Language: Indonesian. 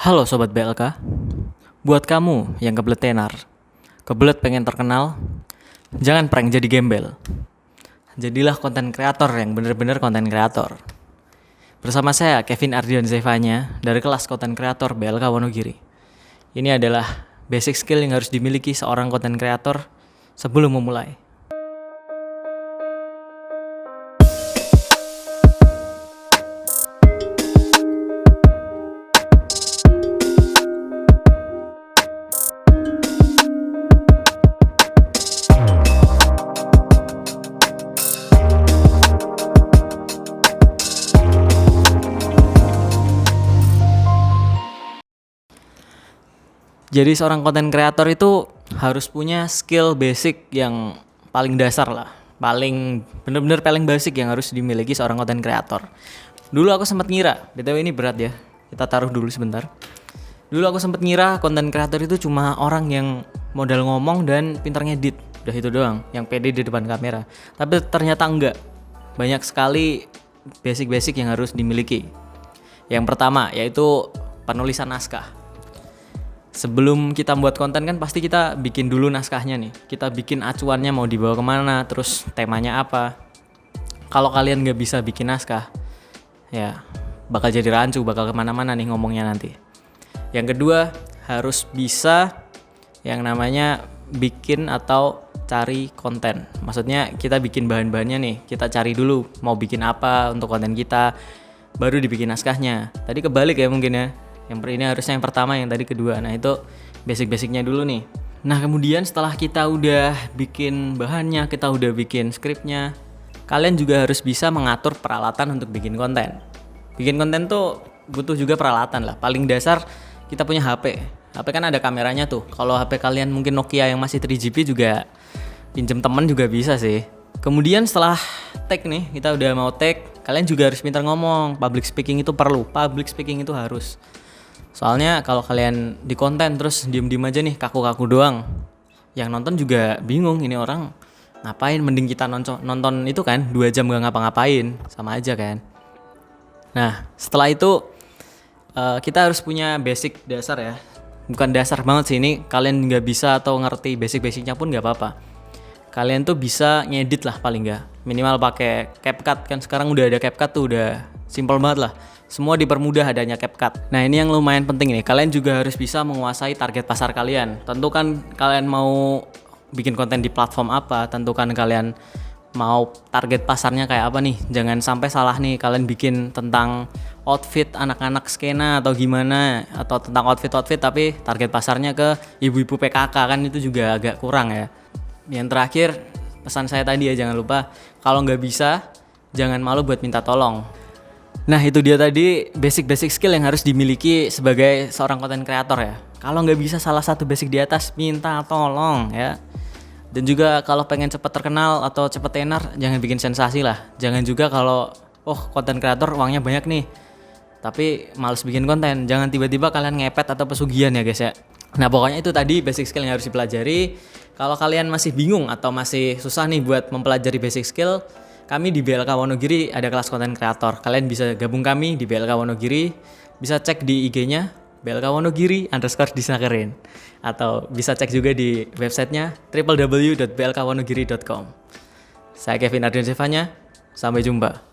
Halo Sobat BLK, buat kamu yang kebelet tenar, kebelet pengen terkenal, jangan prank jadi gembel. Jadilah konten kreator yang bener-bener konten kreator. Bersama saya Kevin Ardian Zevanya dari kelas konten kreator BLK Wonogiri. Ini adalah basic skill yang harus dimiliki seorang konten kreator sebelum memulai. Jadi seorang konten kreator itu harus punya skill basic yang paling dasar lah. Bener-bener paling basic yang harus dimiliki seorang konten kreator. Dulu aku sempat ngira, BTW ini berat ya, kita taruh dulu sebentar. Dulu aku sempat ngira konten kreator itu cuma orang yang modal ngomong dan pintar ngedit. Udah itu doang, yang pede di depan kamera. Tapi ternyata enggak. Banyak sekali basic-basic yang harus dimiliki. Yang pertama yaitu penulisan naskah. Sebelum kita buat konten kan pasti kita bikin dulu naskahnya nih. Kita bikin acuannya mau dibawa kemana, terus temanya apa. Kalau kalian gak bisa bikin naskah, ya bakal jadi rancu, bakal kemana-mana nih ngomongnya nanti. Yang kedua, harus bisa yang namanya bikin atau cari konten. Maksudnya kita bikin bahan-bahannya nih, kita cari dulu mau bikin apa untuk konten kita, baru dibikin naskahnya. Tadi kebalik ya mungkin ya. Yang ini harusnya yang pertama, yang tadi kedua. Nah itu basic-basicnya dulu nih. Nah kemudian setelah kita udah bikin bahannya, kita udah bikin skripnya, kalian juga harus bisa mengatur peralatan untuk bikin konten. Bikin konten tuh butuh juga peralatan lah. Paling dasar kita punya HP. HP kan ada kameranya tuh. Kalau HP kalian mungkin Nokia yang masih 3GP juga pinjem temen juga bisa sih. Kemudian setelah tag nih, kita udah mau tag, kalian juga harus pintar ngomong. Public speaking itu perlu, public speaking itu harus. Soalnya kalau kalian di konten terus diem-diem aja nih, kaku-kaku doang, yang nonton juga bingung, ini orang ngapain. Mending kita nonton itu kan 2 jam gak ngapa-ngapain, sama aja kan. Nah setelah itu kita harus punya basic dasar ya. Bukan dasar banget sih, ini kalian gak bisa atau ngerti basic-basicnya pun gak apa-apa. Kalian tuh bisa ngedit lah paling gak, minimal pakai CapCut. Kan sekarang udah ada CapCut tuh, udah simple banget lah. Semua dipermudah adanya CapCut. Nah ini yang lumayan penting nih, kalian juga harus bisa menguasai target pasar kalian. Tentukan kalian mau bikin konten di platform apa, tentukan kalian mau target pasarnya kayak apa nih. Jangan sampai salah nih, kalian bikin tentang outfit anak-anak skena atau gimana, atau tentang outfit tapi target pasarnya ke ibu-ibu PKK, kan itu juga agak kurang ya. Yang terakhir, pesan saya tadi ya, jangan lupa kalau nggak bisa jangan malu buat minta tolong. Nah itu dia tadi basic skill yang harus dimiliki sebagai seorang konten kreator ya. Kalau nggak bisa salah satu basic di atas, minta tolong ya. Dan juga kalau pengen cepat terkenal atau cepat tenar, jangan bikin sensasi lah. Jangan juga kalau konten kreator uangnya banyak nih, tapi males bikin konten, jangan tiba-tiba kalian ngepet atau pesugihan ya guys ya. Nah pokoknya itu tadi basic skill yang harus dipelajari. Kalau kalian masih bingung atau masih susah nih buat mempelajari basic skill, kami di BLK Wonogiri ada kelas konten kreator. Kalian bisa gabung kami di BLK Wonogiri. Bisa cek di IG-nya BLK Wonogiri_disnakerin. Atau bisa cek juga di websitenya www.blkwonogiri.com. Saya Kevin Ardian Zevanya. Sampai jumpa.